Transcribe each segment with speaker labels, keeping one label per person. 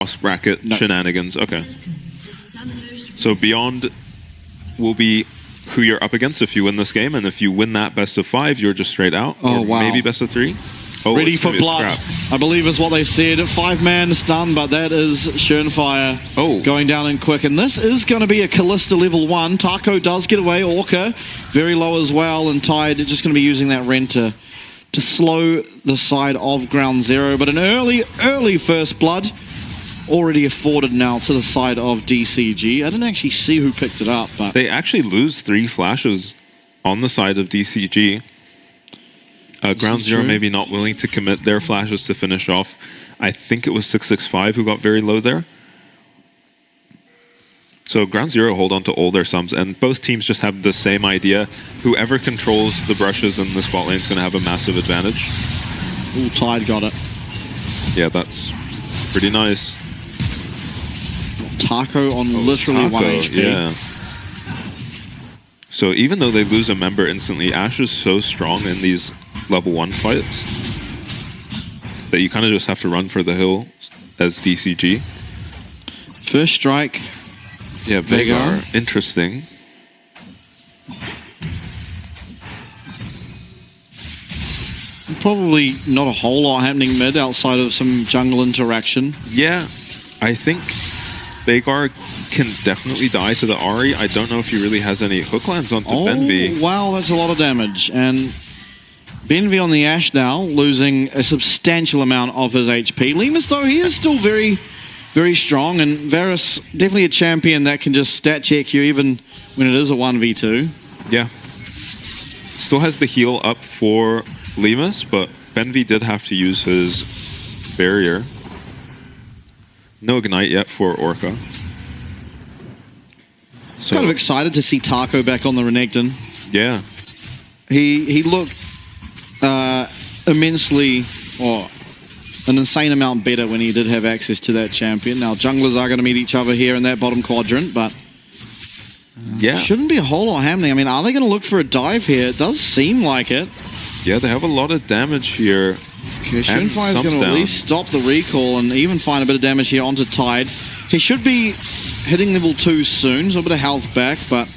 Speaker 1: cross bracket shenanigans. Okay. So beyond will be who you're up against if you win this game, and if you win that best of 5, you're just straight out.
Speaker 2: Oh,
Speaker 1: or
Speaker 2: wow.
Speaker 1: maybe best of 3. Oh,
Speaker 2: ready for blood, I believe is what they said. 5-man stun, but that is Schönfire going down in quick. And this is going to be a Callista level 1. Taco does get away. Orca very low as well. And Tide just going to be using that Rend to slow the side of Ground Zero. But an early first blood already afforded now to the side of DCG. I didn't actually see who picked it up, but
Speaker 1: they actually lose 3 flashes on the side of DCG. Ground Zero maybe not willing to commit their flashes to finish off. I think it was 665 who got very low there. So Ground Zero hold on to all their sums, and both teams just have the same idea. Whoever controls the brushes in the spot lane is going to have a massive advantage.
Speaker 2: Ooh, Tide got it.
Speaker 1: Yeah, that's pretty nice.
Speaker 2: Taco on literally 1 HP.
Speaker 1: Yeah. So even though they lose a member instantly, Ashe is so strong in these level 1 fights that you kind of just have to run for the hill as DCG.
Speaker 2: First strike.
Speaker 1: Yeah, Veigar. Interesting.
Speaker 2: Probably not a whole lot happening mid outside of some jungle interaction.
Speaker 1: Yeah, I think Veigar can definitely die to the Ahri. I don't know if he really has any hook lands onto Benvi.
Speaker 2: Wow, that's a lot of damage. And Benvi on the Ashe now, losing a substantial amount of his HP. Lemus, though, he is still very, very strong. And Varus, definitely a champion that can just stat check you even when it is a 1v2.
Speaker 1: Yeah. Still has the heal up for Lemus, but Benvi did have to use his barrier. No ignite yet for Orca. So,
Speaker 2: kind of excited to see Taco back on the Renekton.
Speaker 1: Yeah.
Speaker 2: He looked immensely, or an insane amount better when he did have access to that champion. Now, junglers are going to meet each other here in that bottom quadrant, but
Speaker 1: yeah,
Speaker 2: shouldn't be a whole lot happening. I mean, are they going to look for a dive here? It does seem like it.
Speaker 1: Yeah, they have a lot of damage here.
Speaker 2: Okay, Schönfire is going to at least stop the recall and even find a bit of damage here onto Tide. He should be hitting level 2 soon, so a bit of health back, but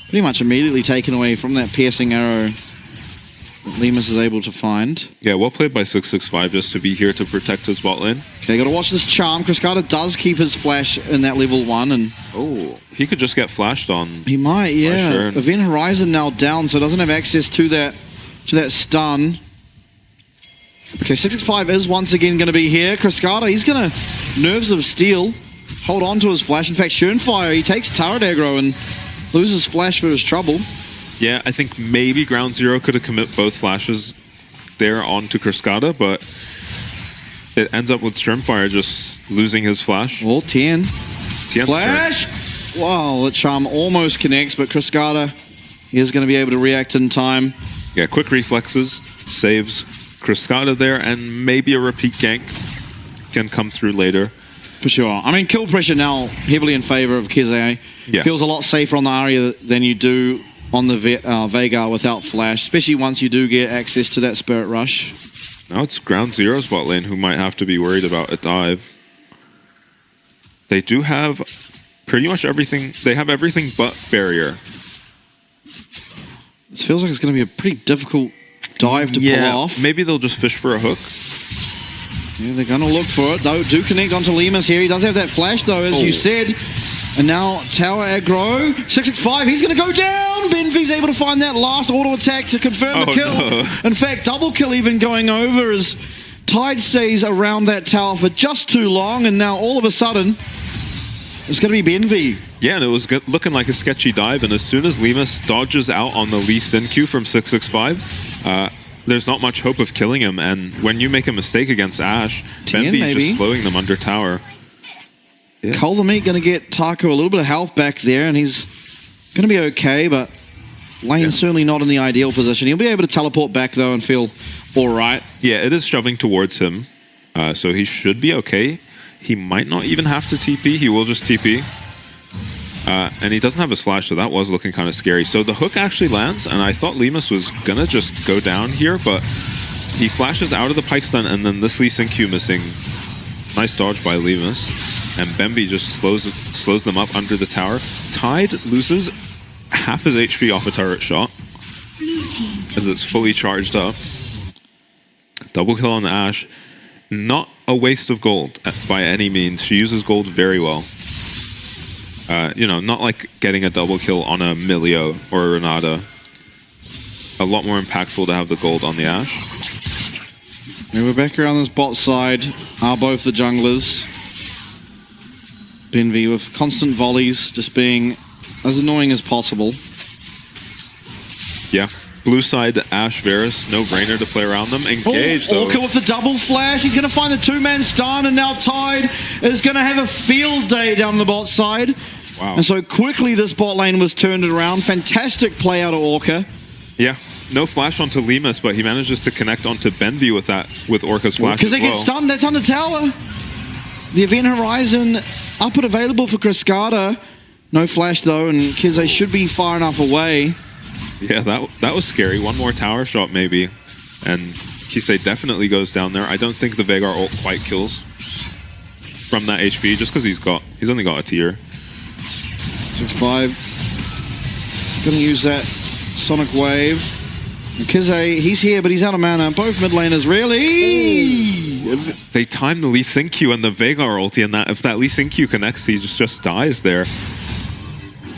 Speaker 2: pretty much immediately taken away from that piercing arrow that Lemus is able to find.
Speaker 1: Yeah, well played by 665 just to be here to protect his bot lane.
Speaker 2: Okay, got to watch this charm. Cascada does keep his flash in that level 1, and
Speaker 1: he could just get flashed on.
Speaker 2: He might, yeah.
Speaker 1: Sure.
Speaker 2: Event Horizon now down, so doesn't have access to that stun. Okay, 665 is once again going to be here. Cascada, he's going to Nerves of Steel, hold on to his flash. In fact, Schönfire, he takes turret aggro and loses flash for his trouble.
Speaker 1: Yeah, I think maybe Ground Zero could have commit both flashes there onto Cascada, but it ends up with Schönfire just losing his flash.
Speaker 2: Oh, Tien.
Speaker 1: Tien's
Speaker 2: flash! Turn. Wow, the charm almost connects, but Cascada is going to be able to react in time.
Speaker 1: Yeah, quick reflexes, saves Cascada there, and maybe a repeat gank can come through later.
Speaker 2: For sure. I mean, kill pressure now heavily in favor of Keze.
Speaker 1: Yeah.
Speaker 2: Feels a lot safer on the Ahri than you do on the Veigar without flash, especially once you do get access to that Spirit Rush.
Speaker 1: Now it's Ground Zero's bot lane who might have to be worried about a dive. They do have pretty much everything. They have everything but barrier.
Speaker 2: This feels like it's going to be a pretty difficult dive to pull off.
Speaker 1: Maybe they'll just fish for a hook.
Speaker 2: Yeah, they're going to look for it, though. Do connect onto Lemus here. He does have that flash, though, as you said. And now tower aggro. 665, he's going to go down. Benvi's able to find that last auto attack to confirm the kill.
Speaker 1: No.
Speaker 2: In fact, double kill even going over as Tide stays around that tower for just too long. And now all of a sudden, it's going to be Benvi.
Speaker 1: Yeah, and it was looking like a sketchy dive. And as soon as Lemus dodges out on the Lee Sin Q from 665, there's not much hope of killing him. And when you make a mistake against Ashe, Benvi's just slowing them under tower. Yeah.
Speaker 2: Cole the Meat going to get Taco a little bit of health back there, and he's going to be okay, but lane's certainly not in the ideal position. He'll be able to teleport back, though, and feel all right.
Speaker 1: Yeah, it is shoving towards him, so he should be okay. He might not even have to TP. He will just TP. And he doesn't have his flash, so that was looking kind of scary. So the hook actually lands, and I thought Lemus was going to just go down here, but he flashes out of the pike stun, and then this Lee Sin Q missing Nice dodge by Lemus. And Bemby just slows them up under the tower. Tide loses half his HP off a turret shot as it's fully charged up. Double kill on the Ashe. Not a waste of gold by any means. She uses gold very well. You know, not like getting a double kill on a Milio or a Renata. A lot more impactful to have the gold on the Ashe.
Speaker 2: And we're back around this bot side. Are both the junglers. Benvi with constant volleys, just being as annoying as possible.
Speaker 1: Yeah. Blue side, Ashe, Varus, no brainer to play around them. Engage, though.
Speaker 2: Orca with the double flash. He's going to find the two-man stun, and now Tide is going to have a field day down the bot side.
Speaker 1: Wow.
Speaker 2: And so quickly this bot lane was turned around. Fantastic play out of Orca.
Speaker 1: Yeah. No flash onto Lemus, but he manages to connect onto Benvi with that, with Orca's flash
Speaker 2: because they get stunned. That's on the tower. The Event Horizon up and available for Cascada. No flash though, and Kize should be far enough away.
Speaker 1: Yeah, that was scary. One more tower shot maybe, and Kize definitely goes down there. I don't think the Veigar ult quite kills from that HP, just because he's only got a tier.
Speaker 2: 6-5. Gonna use that Sonic Wave. Kize, he's here, but he's out of mana. Both mid laners really.
Speaker 1: They time the Lee Sin Q and the Veigar ulti, and if that Lee Sin Q connects, he just dies there.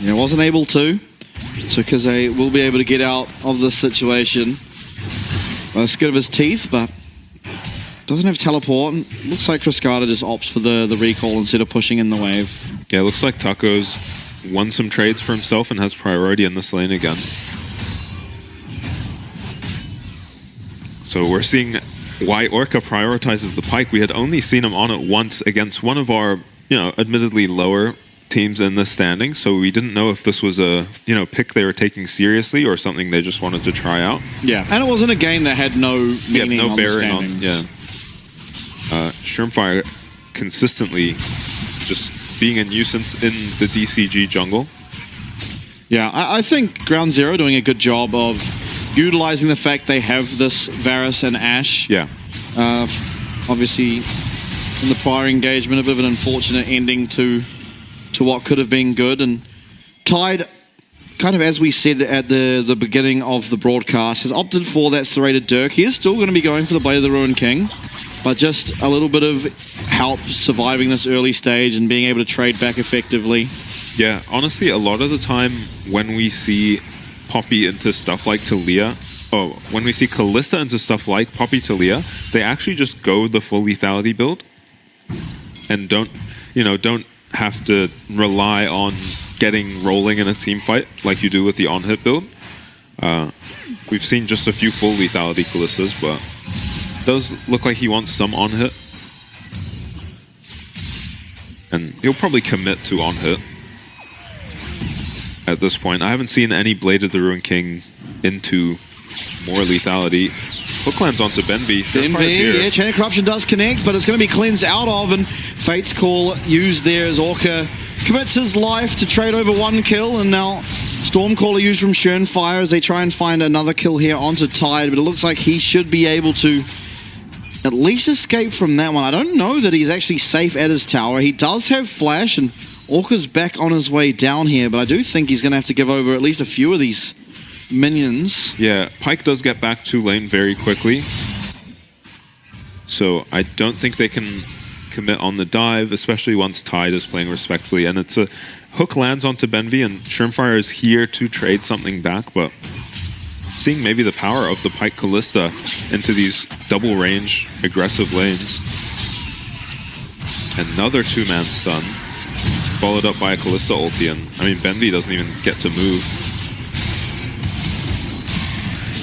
Speaker 2: Yeah, wasn't able to. So Kize will be able to get out of this situation by the skin of his teeth, but doesn't have teleport. Looks like Cascada just opts for the recall instead of pushing in the wave.
Speaker 1: Yeah, looks like Taco's won some trades for himself and has priority in this lane again. So we're seeing why Orca prioritizes the Pyke. We had only seen him on it once against one of our, admittedly lower teams in the standing, so we didn't know if this was a, pick they were taking seriously or something they just wanted to try out.
Speaker 2: Yeah, and it wasn't a game that had no meaning,
Speaker 1: no
Speaker 2: on
Speaker 1: bearing
Speaker 2: the
Speaker 1: on,
Speaker 2: standings.
Speaker 1: Shrimpfire consistently just being a nuisance in the DCG jungle.
Speaker 2: Yeah, I think Ground Zero doing a good job of utilizing the fact they have this Varus and Ashe.
Speaker 1: Yeah.
Speaker 2: Obviously, in the prior engagement, a bit of an unfortunate ending to what could have been good. And Tide, kind of as we said at the beginning of the broadcast, has opted for that serrated Dirk. He is still going to be going for the Blade of the Ruined King, but just a little bit of help surviving this early stage and being able to trade back effectively.
Speaker 1: Yeah, honestly, a lot of the time when we see Poppy into stuff like Taliyah, when we see Kalista into stuff like Poppy Taliyah, they actually just go the full lethality build and don't have to rely on getting rolling in a team fight like you do with the on-hit build. We've seen just a few full lethality Kalistas, but it does look like he wants some on-hit. And he'll probably commit to on-hit at this point. I haven't seen any Blade of the Ruined King into more lethality. Hook lands onto Benvi.
Speaker 2: Benvi, yeah, Chain of Corruption does connect, but it's going to be cleansed out of, and Fate's Call used there as Orca commits his life to trade over one kill, and now Stormcaller used from Shurnfire as they try and find another kill here onto Tide, but it looks like he should be able to at least escape from that one. I don't know that he's actually safe at his tower. He does have Flash, and Orca's back on his way down here, but I do think he's going to have to give over at least a few of these minions.
Speaker 1: Yeah, Pyke does get back to lane very quickly, so I don't think they can commit on the dive, especially once Tide is playing respectfully. And it's a hook lands onto Benvi, and Shrimpfire is here to trade something back, but seeing maybe the power of the Pyke Kalista into these double range aggressive lanes. Another two-man stun, followed up by a Kalista ulti, and I mean Benvi doesn't even get to move.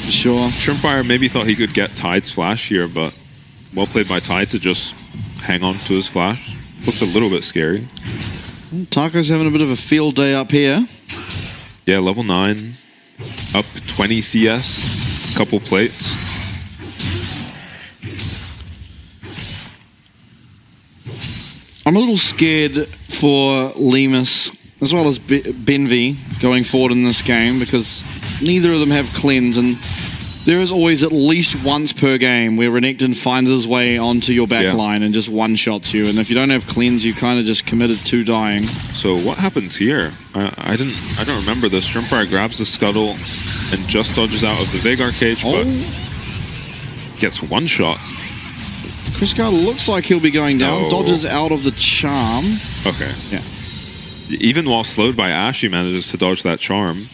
Speaker 2: Sure.
Speaker 1: Shrimpfire maybe thought he could get Tide's flash here, but well played by Tide to just hang on to his flash. Looked a little bit scary.
Speaker 2: Taco's having a bit of a field day up here.
Speaker 1: Yeah, level 9. Up 20 CS. Couple plates.
Speaker 2: I'm a little scared for Lemus as well as Benvi going forward in this game, because neither of them have cleanse, and There is always at least once per game where Renekton finds his way onto your back line and just one-shots you. And if you don't have cleanse, you kind of just committed to dying.
Speaker 1: So what happens here? I don't remember this. Shrimpfire grabs the scuttle and just dodges out of the Veigar cage, but gets one shot.
Speaker 2: Cryscala looks like he'll be going down. Dodges out of the charm.
Speaker 1: Okay.
Speaker 2: Yeah.
Speaker 1: Even while slowed by Ashe, he manages to dodge that charm.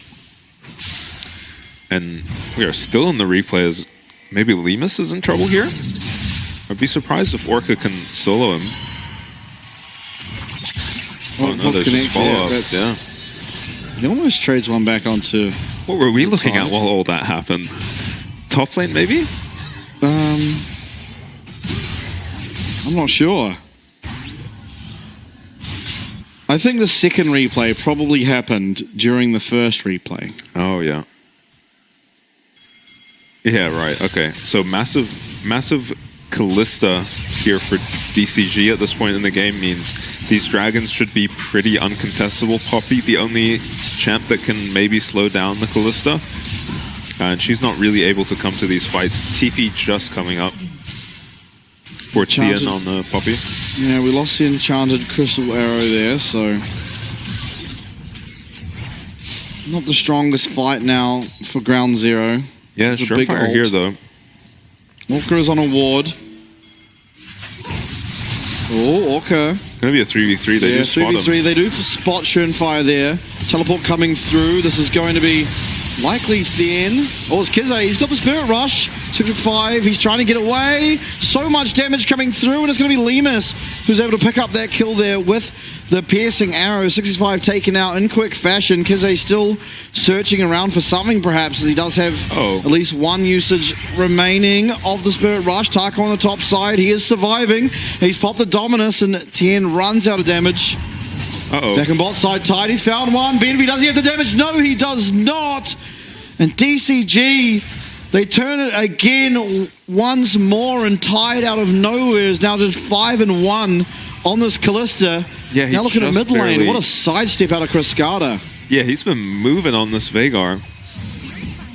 Speaker 1: And we are still in the replay as maybe Lemus is in trouble here. I'd be surprised if Orca can solo him. Oh no, there's just follow-up. Yeah.
Speaker 2: He almost trades one back onto...
Speaker 1: What were we looking at while all that happened? Top lane, maybe?
Speaker 2: I'm not sure. I think the second replay probably happened during the first replay.
Speaker 1: Oh, yeah. Yeah, right. Okay. So massive Kalista here for DCG at this point in the game means these dragons should be pretty uncontestable. Poppy, the only champ that can maybe slow down the Kalista. And she's not really able to come to these fights. TP just coming up for Tian on the Poppy.
Speaker 2: Yeah, we lost the enchanted crystal arrow there, so... Not the strongest fight now for Ground Zero.
Speaker 1: Yeah, Shrimpfire here, though.
Speaker 2: Orca is on a ward. Oh, Orca.
Speaker 1: Gonna be a 3v3. They do spot
Speaker 2: 3v3.
Speaker 1: him.
Speaker 2: They do spot Shrimpfire there. Teleport coming through. This is going to be likely Thien. Oh, it's Kizé. He's got the Spirit Rush. 6-5. He's trying to get away. So much damage coming through, and it's going to be Lemus who's able to pick up that kill there with the piercing arrow. 65 taken out in quick fashion. Kizé still searching around for something, perhaps, as he does have at least one usage remaining of the Spirit Rush. Taco on the top side. He is surviving. He's popped the Dominus, and Tien runs out of damage. Back on bot side, tied. He's found one. BNB, does he have the damage? No, he does not. And DCG, they turn it again once more, and tied out of nowhere is now just 5-1 on this Kalista.
Speaker 1: Yeah,
Speaker 2: now looking at mid lane. What a sidestep out of Cryscada.
Speaker 1: Yeah, he's been moving on this Veigar.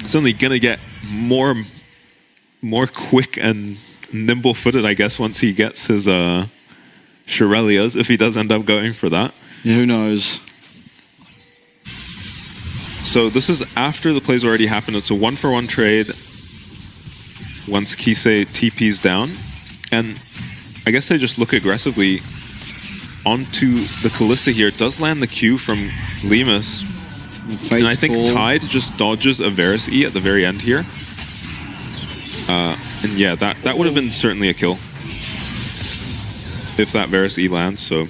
Speaker 1: He's only going to get more quick and nimble-footed, I guess, once he gets his Shirelias, if he does end up going for that.
Speaker 2: Yeah, who knows?
Speaker 1: So this is after the play's already happened. It's a 1-for-1 trade once Kise TP's down. And I guess they just look aggressively onto the Kalista here. It does land the Q from Lemus. And I think Tide just dodges a Varus E at the very end here. And yeah, that would have been certainly a kill if that Varus E lands. So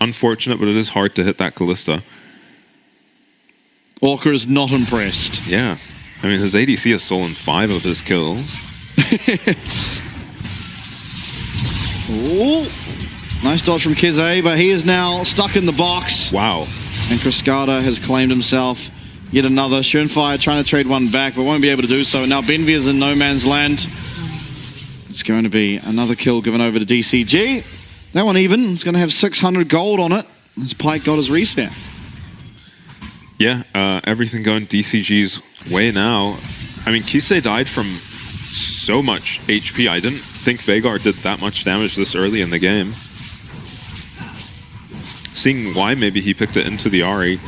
Speaker 1: unfortunate, but it is hard to hit that Kalista.
Speaker 2: Orca is not impressed.
Speaker 1: Yeah. I mean, his ADC has stolen 5 of his kills.
Speaker 2: Oh, nice dodge from Kizé, but he is now stuck in the box.
Speaker 1: Wow.
Speaker 2: And Cryscada has claimed himself yet another. Shrimpfire trying to trade one back, but won't be able to do so. Now Benvi is in no man's land. It's going to be another kill given over to DCG. That one even. It's going to have 600 gold on it. As Pyke got his reset.
Speaker 1: Yeah, everything going DCG's way now. I mean, Kise died from so much HP. I didn't think Veigar did that much damage this early in the game. Seeing why maybe he picked it into the Ahri.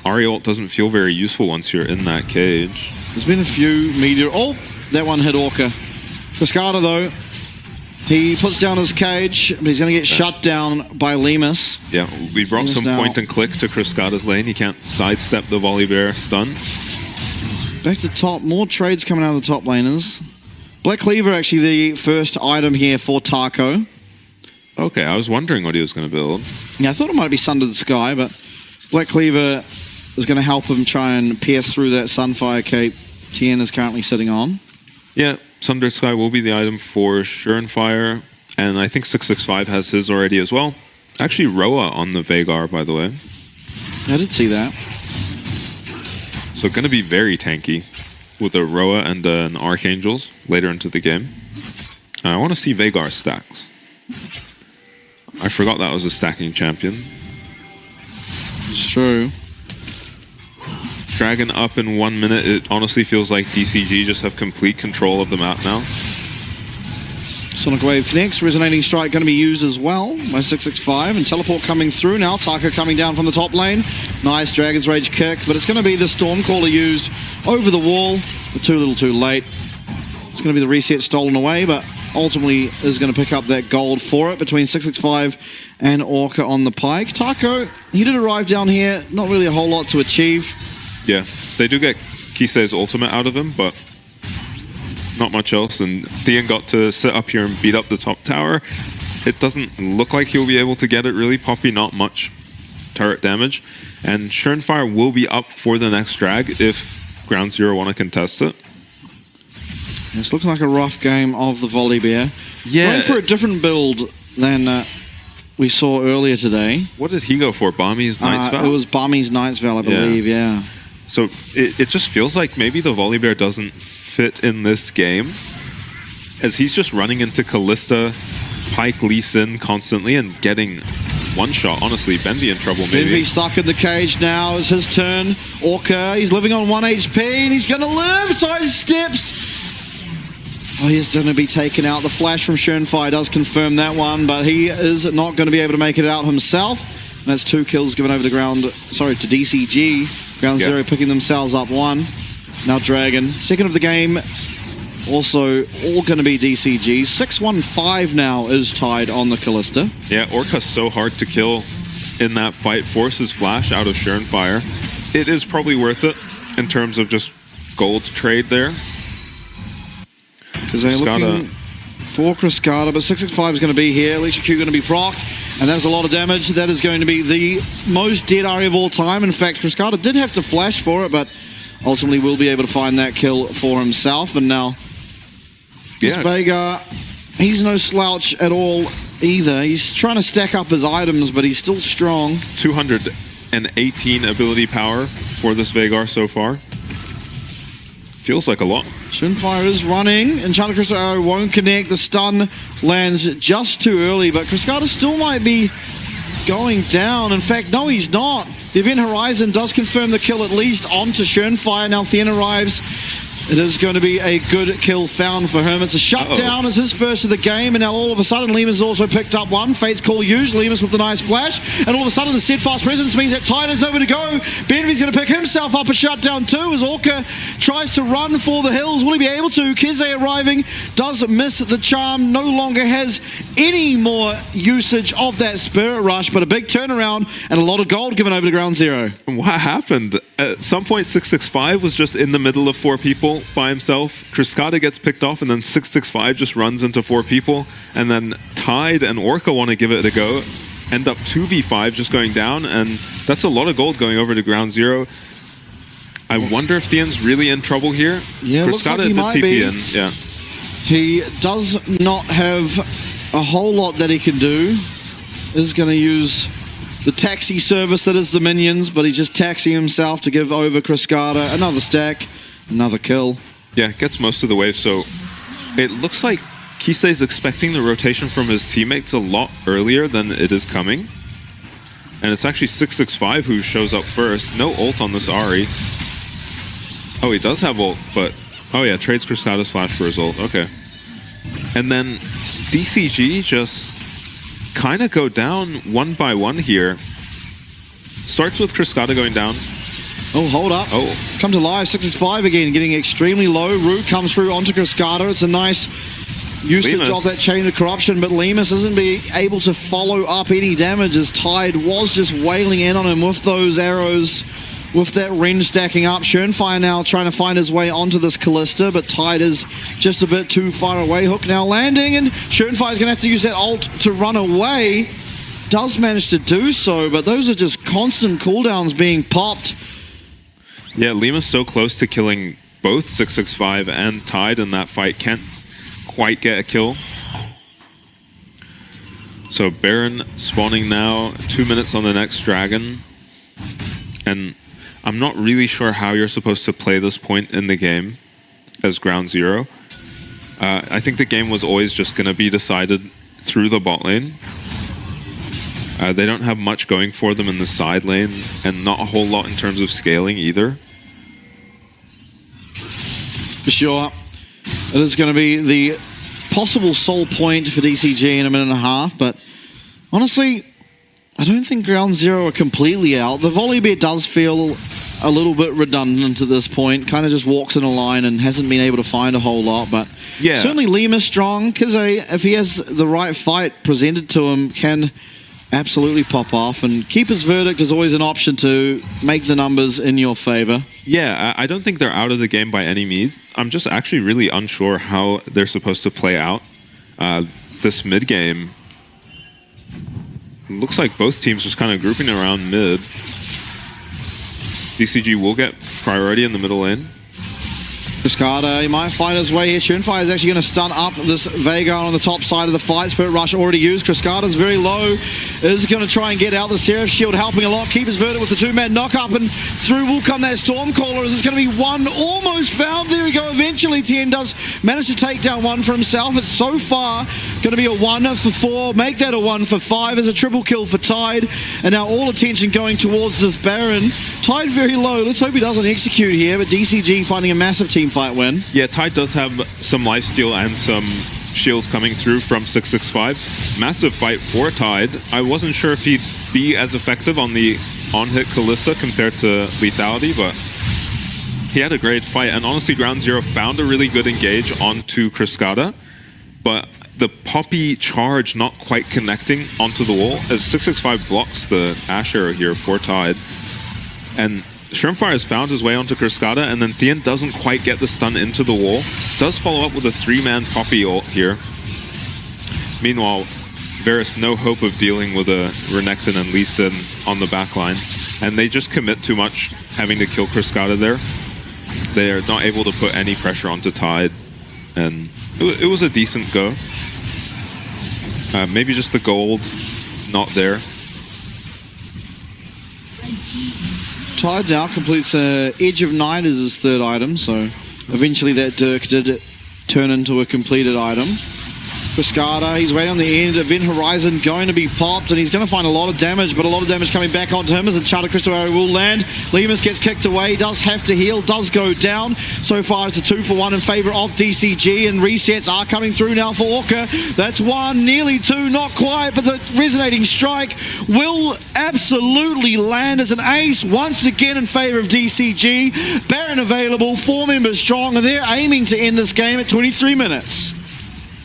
Speaker 1: Ahri ult doesn't feel very useful once you're in that cage.
Speaker 2: There's been a few meteor... Oh, that one hit Orca. Cryscada, though, he puts down his cage, but he's going to get shut down by Lemus.
Speaker 1: Yeah, we brought some point and click to Cryscada's lane. He can't sidestep the Volibear stun.
Speaker 2: Back to top. More trades coming out of the top laners. Black Cleaver actually the first item here for Taco.
Speaker 1: Okay, I was wondering what he was going to build.
Speaker 2: Yeah, I thought it might be Sunder the Sky, but Black Cleaver is going to help him try and pierce through that Sunfire cape Tien is currently sitting on.
Speaker 1: Yeah, Sunder Sky will be the item for Shrimpfire, and I think 665 has his already as well. Actually, Roa on the Veigar, by the way.
Speaker 2: I did see that.
Speaker 1: So going to be very tanky with a Roa and an Archangels later into the game. I want to see Veigar stacks. I forgot that was a stacking champion.
Speaker 2: It's true.
Speaker 1: Dragon up in 1 minute. It honestly feels like DCG just have complete control of the map now.
Speaker 2: Sonic Wave connects. Resonating Strike going to be used as well by 665. And Teleport coming through now. Taco coming down from the top lane. Nice Dragon's Rage kick. But it's going to be the Stormcaller used over the wall. Too little too late. It's going to be the reset stolen away, but ultimately is going to pick up that gold for it between 665 and Orca on the Pike. Taco, he did arrive down here. Not really a whole lot to achieve.
Speaker 1: Yeah, they do get Kisei's ultimate out of him, but not much else. And Theon got to sit up here and beat up the top tower. It doesn't look like he'll be able to get it, really. Poppy, not much turret damage. And Surenfire will be up for the next drag if Ground Zero want to contest it.
Speaker 2: It's looking like a rough game of the Volibear.
Speaker 1: Yeah.
Speaker 2: Going for a different build than we saw earlier today.
Speaker 1: What did he go for? Bami's Knight's Vow?
Speaker 2: It was Bami's Knight's Vow, I believe, yeah.
Speaker 1: So it just feels like maybe the Volibear doesn't fit in this game, as he's just running into Callista, Pike, Lee Sin constantly and getting one shot. Honestly, Benvi in trouble maybe.
Speaker 2: Benvi stuck in the cage now. It's his turn. Orca, he's living on 1 HP and he's going to live. Side steps. Oh, he's going to be taken out. The flash from Surenfire does confirm that one, but he is not going to be able to make it out himself. And that's 2 kills given over to to DCG. Ground Zero picking themselves up 1. Now Dragon, second of the game. Also, all going to be DCG. 6-1-5 now is tied on the Callista.
Speaker 1: Yeah, Orca's so hard to kill in that fight. Forces flash out of Surenfire. It is probably worth it in terms of just gold trade there.
Speaker 2: Because they're looking for Cascada, but 665 is going to be here. Alicia Q going to be procced, and that's a lot of damage. That is going to be the most dead area of all time. In fact, Cascada did have to flash for it, but ultimately will be able to find that kill for himself. And now, Veigar, he's no slouch at all either. He's trying to stack up his items, but he's still strong.
Speaker 1: 218 ability power for this Veigar so far. Feels like a lot.
Speaker 2: Surenfire is running. Enchanted Crystal Arrow won't connect. The stun lands just too early, but Cascada still might be going down. In fact, no, he's not. The Event Horizon does confirm the kill at least onto Surenfire. Now Theon arrives. It is going to be a good kill found for him. It's a shutdown as his first of the game, and now all of a sudden Lemus has also picked up one. Fate's Call used, Lemus with the nice flash, and all of a sudden the steadfast presence means that Tide has nowhere to go. Benvi's going to pick himself up a shutdown too as Orca tries to run for the hills. Will he be able to? Keze arriving, does miss the charm, no longer has any more usage of that Spirit Rush, but a big turnaround and a lot of gold given over to Ground Zero.
Speaker 1: What happened? At some point 665 was just in the middle of 4 people by himself. Cascada gets picked off, and then 665 just runs into 4 people, and then Tide and Orca want to give it a go. End up 2v5 just going down, and that's a lot of gold going over to Ground Zero. I wonder if Theon's really in trouble here.
Speaker 2: Yeah, looks like he might be.
Speaker 1: Yeah.
Speaker 2: He does not have a whole lot that he can do. Is going to use the taxi service that is the minions, but he's just taxiing himself to give over Cascada. Another stack, another kill.
Speaker 1: Yeah, gets most of the wave, so it looks like Kisei's expecting the rotation from his teammates a lot earlier than it is coming. And it's actually 665 who shows up first. No ult on this Ahri. Oh, he does have ult, but... Oh yeah, trades Cascada's flash for his ult. Okay. And then DCG just kind of go down 1 by 1 here. Starts with Cascada going down.
Speaker 2: Oh, hold up.
Speaker 1: Oh.
Speaker 2: Come to life. 665 again, getting extremely low. Root comes through onto Cascada. It's a nice usage
Speaker 1: Lemus
Speaker 2: of that chain of corruption, but Lemus isn't being able to follow up any damage as Tide was just wailing in on him with those arrows, with that range stacking up. Surenfire now trying to find his way onto this Callista, but Tide is just a bit too far away. Hook now landing, and Surenfire's going to have to use that ult to run away. Does manage to do so, but those are just constant cooldowns being popped.
Speaker 1: Yeah, Lima's so close to killing both 665 and Tide in that fight. Can't quite get a kill. So Baron spawning now. 2 minutes on the next dragon. And I'm not really sure how you're supposed to play this point in the game as Ground Zero. I think the game was always just going to be decided through the bot lane. They don't have much going for them in the side lane, and not a whole lot in terms of scaling either.
Speaker 2: For sure. It is going to be the possible sole point for DCG in a minute and a half, but honestly, I don't think Ground Zero are completely out. The volley bear does feel a little bit redundant at this point. Kind of just walks in a line and hasn't been able to find a whole lot, but
Speaker 1: yeah,
Speaker 2: certainly Lima strong. Kize, if he has the right fight presented to him, can absolutely pop off, and Keeper's Verdict is always an option to make the numbers in your favor.
Speaker 1: Yeah, I don't think they're out of the game by any means. I'm just actually really unsure how they're supposed to play out this mid game. Looks like both teams just kind of grouping around mid. DCG will get priority in the middle lane.
Speaker 2: Cascada, he might find his way here. Shunfire is actually going to stun up this Veigar on the top side of the fight. Spirit Rush already used. Cascada's very low. Is going to try and get out the Seraph Shield, helping a lot. Keeper's Verdict with the two-man knock-up, and through will come that Stormcaller. Is this going to be one almost found? There we go. Eventually, Tien does manage to take down one for himself. It's so far going to be a 1 for 4. Make that a 1 for 5 as a triple kill for Tide. And now all attention going towards this Baron. Tide very low. Let's hope he doesn't execute here, but DCG finding a massive team fight win.
Speaker 1: Yeah, Tide does have some lifesteal and some shields coming through from 665. Massive fight for Tide. I wasn't sure if he'd be as effective on the on-hit Kalista compared to lethality, but he had a great fight. And honestly, Ground Zero found a really good engage onto Cascada, but the Poppy charge not quite connecting onto the wall as 665 blocks the Ash arrow here for Tide. And Shrimpfire has found his way onto Cascada, and then Thien doesn't quite get the stun into the wall. Does follow up with a 3-man Poppy ult here. Meanwhile, Varus no hope of dealing with a Renekton and Lee Sin on the backline. And they just commit too much having to kill Cascada there. They are not able to put any pressure onto Tide. And it was a decent go. Maybe just the gold not there.
Speaker 2: Tide now completes Edge of Night as his third item, so eventually that Dirk did turn into a completed item. Cascada, he's waiting on the end. Event Horizon going to be popped, and he's going to find a lot of damage, but a lot of damage coming back onto him as the Charter Crystal Arrow will land. Lemus gets kicked away, does have to heal, does go down. So far it's a 2 for 1 in favor of DCG, and resets are coming through now for Orca. That's 1, nearly 2, not quite, but the Resonating Strike will absolutely land as an ace once again in favor of DCG. Baron available, 4 members strong, and they're aiming to end this game at 23 minutes.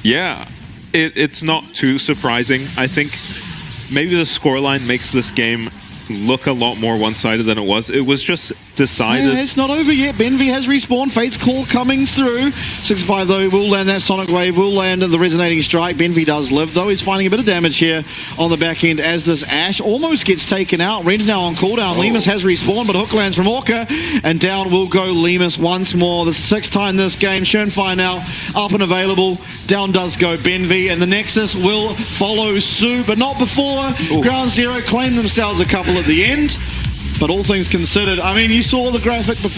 Speaker 1: Yeah. It's not too surprising. I think maybe the scoreline makes this game look a lot more one-sided than it was. It was just decided.
Speaker 2: Yeah, it's not over yet. Benvi has respawned. Fate's Call coming through. 65 though will land that Sonic Wave, will land the Resonating Strike. Benvi does live though. He's finding a bit of damage here on the back end as this Ashe almost gets taken out. Ren's now on cooldown. Lemus has respawned, but hook lands from Orca, and down will go Lemus once more. The 6th time this game. Shernfire now up and available. Down does go Benvi, and the Nexus will follow suit, but not before Ground Zero claim themselves a couple at the end. But all things considered, I mean, you saw the graphic before.